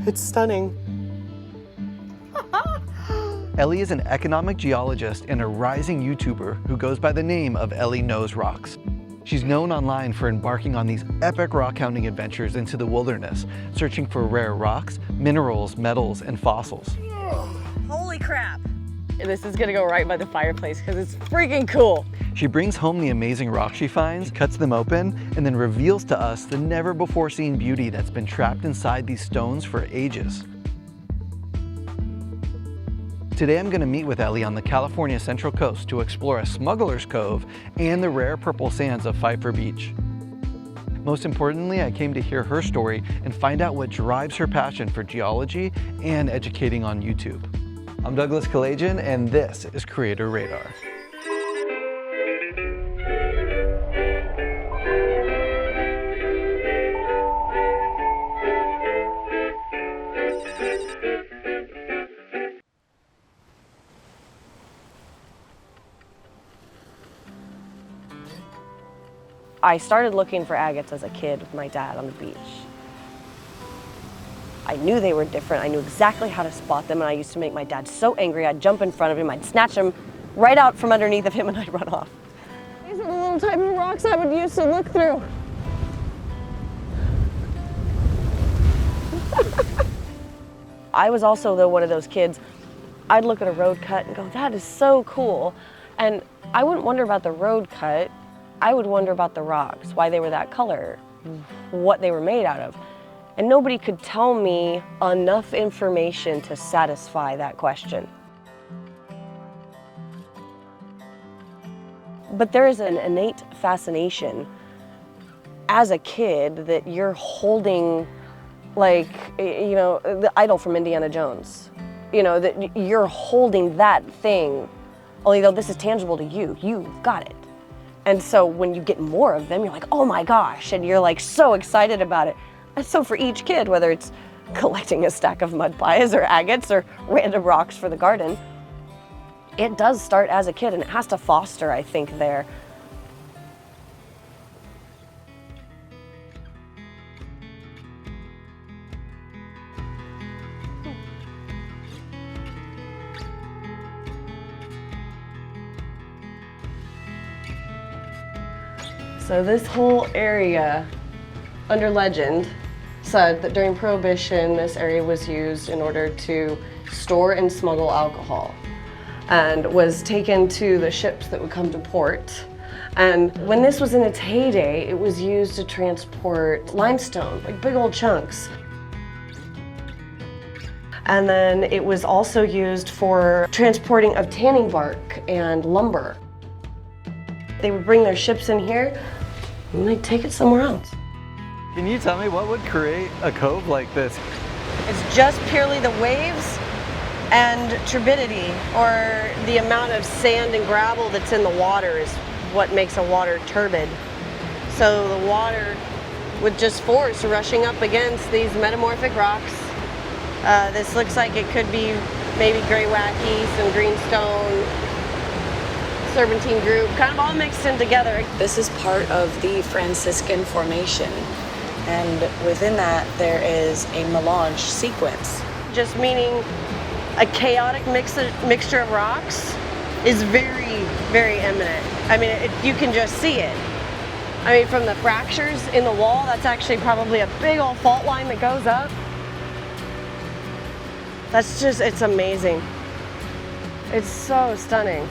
It's stunning. Ellie is an economic geologist and a rising YouTuber who goes by the name of Ellie Knows Rocks. She's known online for embarking on these epic rock hounding adventures into the wilderness, searching for rare rocks, minerals, metals, and fossils. Holy crap. This is gonna go right by the fireplace because it's freaking cool. She brings home the amazing rocks she finds, cuts them open, and then reveals to us the never-before-seen beauty that's been trapped inside these stones for ages. Today I'm going to meet with Ellie on the California Central Coast to explore a smuggler's cove and the rare purple sands of Pfeiffer Beach. Most importantly, I came to hear her story and find out what drives her passion for geology and educating on YouTube. I'm Douglas Kalajian, and this is Creator Radar. I started looking for agates as a kid with my dad on the beach. I knew they were different. I knew exactly how to spot them, and I used to make my dad so angry. I'd jump in front of him, I'd snatch him right out from underneath of him, and I'd run off. These are the little type of rocks I would use to look through. I was also, though, one of those kids, I'd look at a road cut and go, that is so cool. And I wouldn't wonder about the road cut. I would wonder about the rocks, why they were that color, what they were made out of. And nobody could tell me enough information to satisfy that question. But there is an innate fascination as a kid that you're holding, like, you know, the idol from Indiana Jones. You know, that you're holding that thing, only though this is tangible to you, you've got it. And so when you get more of them, you're like, oh my gosh, and you're like so excited about it. And so for each kid, whether it's collecting a stack of mud pies or agates or random rocks for the garden, it does start as a kid, and it has to foster, I think, there. So this whole area, under legend, said that during Prohibition, this area was used in order to store and smuggle alcohol, and was taken to the ships that would come to port. And when this was in its heyday, it was used to transport limestone, like big old chunks. And then it was also used for transporting of tanning bark and lumber. They would bring their ships in here, and they'd take it somewhere else. Can you tell me what would create a cove like this? It's just purely the waves and turbidity, or the amount of sand and gravel that's in the water is what makes a water turbid. So the water with just force rushing up against these metamorphic rocks. This looks like it could be maybe gray wacky, some greenstone, serpentine group, kind of all mixed in together. This is part of the Franciscan Formation, and within that there is a melange sequence. Just meaning a chaotic mixture of rocks is very, very imminent. I mean, you can just see it. I mean, from the fractures in the wall, that's actually probably a big old fault line that goes up. That's just, it's amazing. It's so stunning.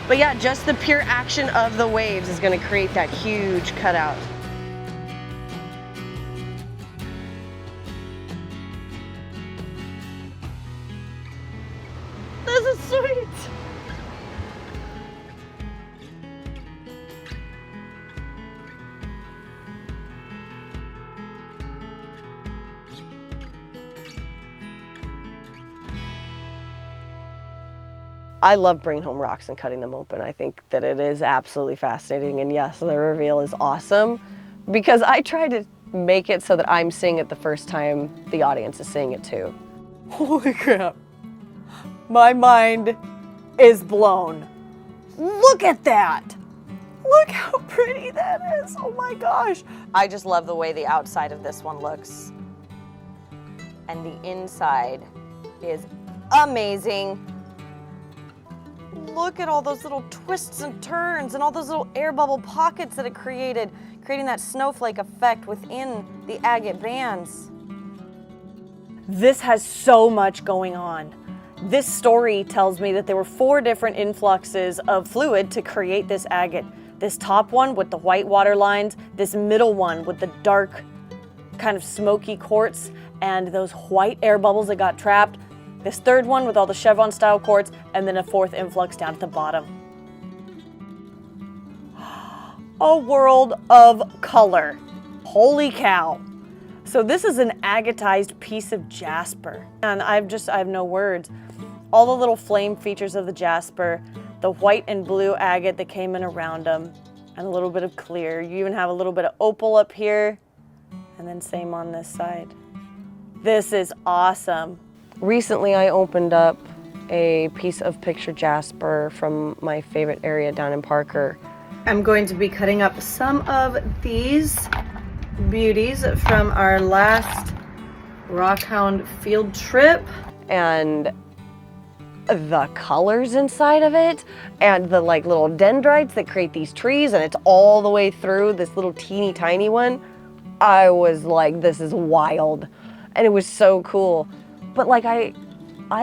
But yeah, just the pure action of the waves is going to create that huge cutout. This is sweet. I love bringing home rocks and cutting them open. I think that it is absolutely fascinating, and yes, the reveal is awesome because I try to make it so that I'm seeing it the first time the audience is seeing it too. Holy crap. My mind is blown. Look at that. Look how pretty that is. Oh my gosh. I just love the way the outside of this one looks. and the inside is amazing. Look at all those little twists and turns and all those little air bubble pockets that it created, creating that snowflake effect within the agate bands. This has so much going on. This story tells me that there were 4 different influxes of fluid to create this agate. This top one with the white water lines, this middle one with the dark kind of smoky quartz and those white air bubbles that got trapped, this third one with all the chevron style quartz, and then a 4th influx down at the bottom. A world of color. Holy cow. So this is an agatized piece of jasper. And I have no words. All the little flame features of the jasper, the white and blue agate that came in around them, and a little bit of clear. You even have a little bit of opal up here, and then same on this side. This is awesome. Recently I opened up a piece of picture jasper from my favorite area down in Parker. I'm going to be cutting up some of these beauties from our last Rockhound field trip. And the colors inside of it and the like little dendrites that create these trees, and it's all the way through this little teeny tiny one. I was like, this is wild. And it was so cool. But like I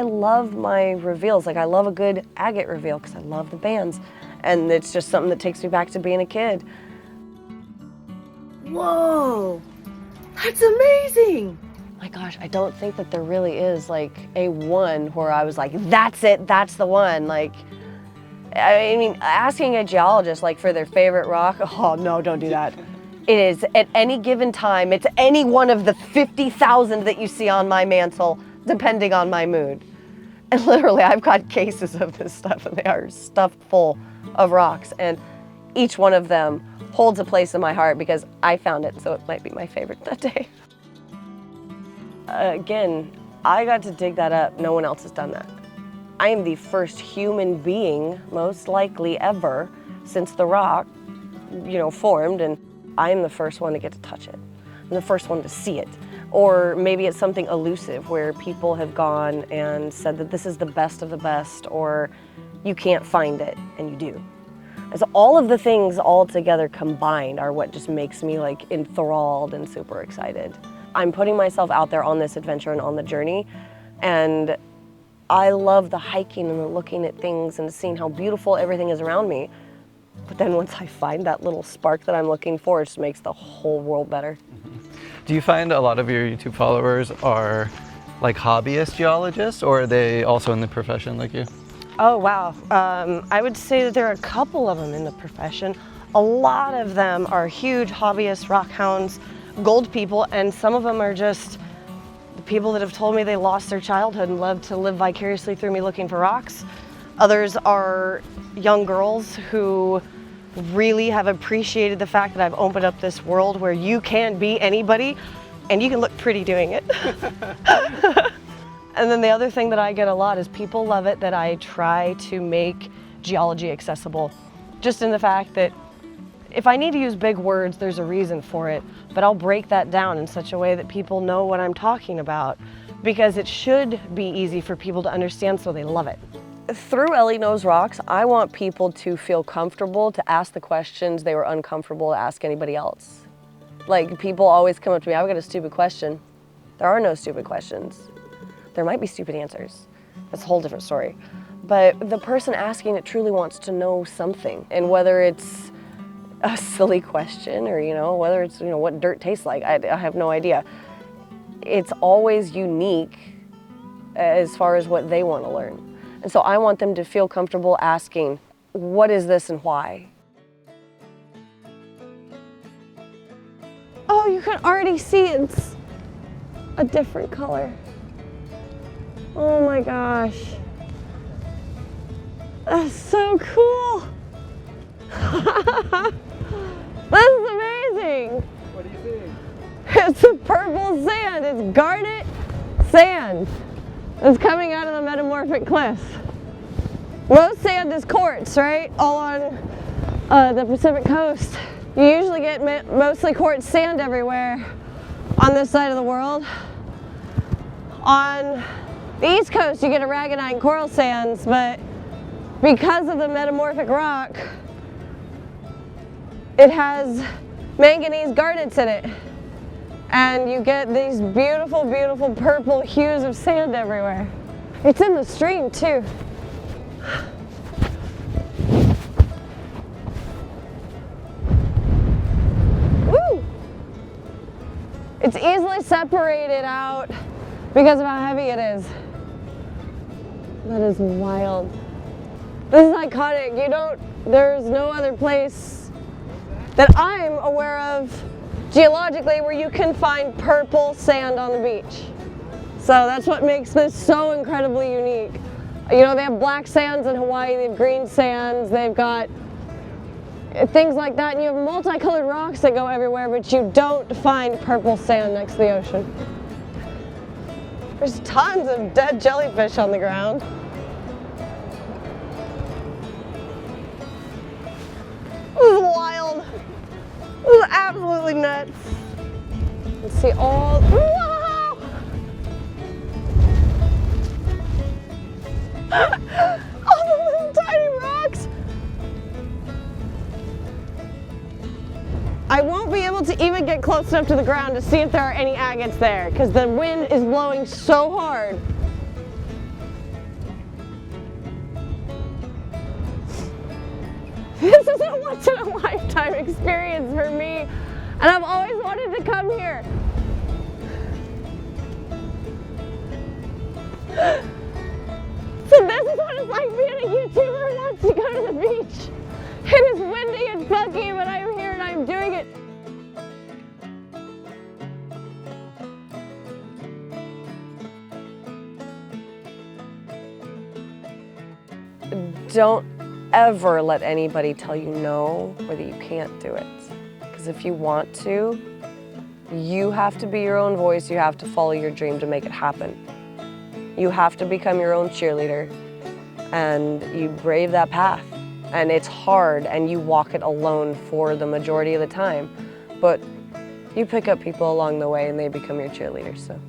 love my reveals. Like I love a good agate reveal because I love the bands. And it's just something that takes me back to being a kid. Whoa, that's amazing. My gosh, I don't think that there really is like a one where I was like, that's it, that's the one. Like, I mean, asking a geologist like for their favorite rock, oh no, don't do that. It is at any given time, it's any one of the 50,000 that you see on my mantle, depending on my mood. And literally, I've got cases of this stuff and they are stuffed full of rocks. And each one of them holds a place in my heart because I found it, so it might be my favorite that day. Again, I got to dig that up. No one else has done that. I am the first human being, most likely ever, since the rock, formed, and I am the first one to get to touch it. I'm the first one to see it. Or maybe it's something elusive where people have gone and said that this is the best of the best, or you can't find it, and you do. And so all of the things all together combined are what just makes me like enthralled and super excited. I'm putting myself out there on this adventure and on the journey, and I love the hiking and the looking at things and seeing how beautiful everything is around me. But then once I find that little spark that I'm looking for, it just makes the whole world better. Do you find a lot of your YouTube followers are like hobbyist geologists, or are they also in the profession like you? Oh, wow. I would say that there are a couple of them in the profession. A lot of them are huge hobbyist rockhounds, gold people, and some of them are just the people that have told me they lost their childhood and love to live vicariously through me looking for rocks. Others are young girls who really have appreciated the fact that I've opened up this world where you can be anybody and you can look pretty doing it. And then the other thing that I get a lot is people love it that I try to make geology accessible. Just in the fact that if I need to use big words, there's a reason for it, but I'll break that down in such a way that people know what I'm talking about, because it should be easy for people to understand, so they love it. Through Ellie Knows Rocks, I want people to feel comfortable to ask the questions they were uncomfortable to ask anybody else. Like, people always come up to me, I've got a stupid question. There are no stupid questions. There might be stupid answers. That's a whole different story. But the person asking it truly wants to know something, and whether it's a silly question or, whether it's, what dirt tastes like, I have no idea. It's always unique as far as what they want to learn. And so I want them to feel comfortable asking, what is this and why? Oh, you can already see it's a different color. Oh my gosh. That's so cool. This is amazing. What do you think? It's a purple sand. It's garnet sand. It's coming out of the metamorphic cliffs. Most sand is quartz, right? All on the Pacific coast. You usually get mostly quartz sand everywhere on this side of the world. On the East Coast, you get aragonite and coral sands, but because of the metamorphic rock, it has manganese garnets in it. And you get these beautiful, beautiful purple hues of sand everywhere. It's in the stream too. Woo! It's easily separated out because of how heavy it is. That is wild. This is iconic. There's no other place that I'm aware of geologically where you can find purple sand on the beach. So that's what makes this so incredibly unique. You know, they have black sands in Hawaii, they have green sands, they've got things like that, and you have multicolored rocks that go everywhere, but you don't find purple sand next to the ocean. There's tons of dead jellyfish on the ground. This is wild. This is absolutely nuts. Let's see all, whoa! All the little tiny rocks. I won't be able to even get close enough to the ground to see if there are any agates there because the wind is blowing so hard. This is a once-in-a-lifetime experience for me, and I've always wanted to come here. So this is what it's like being a YouTuber who wants to go to the beach. It is windy and funky, but I'm here and I'm doing it. Don't ever let anybody tell you no or that you can't do it. Because if you want to, you have to be your own voice, you have to follow your dream to make it happen. You have to become your own cheerleader and you brave that path. And it's hard and you walk it alone for the majority of the time. But you pick up people along the way and they become your cheerleaders, so.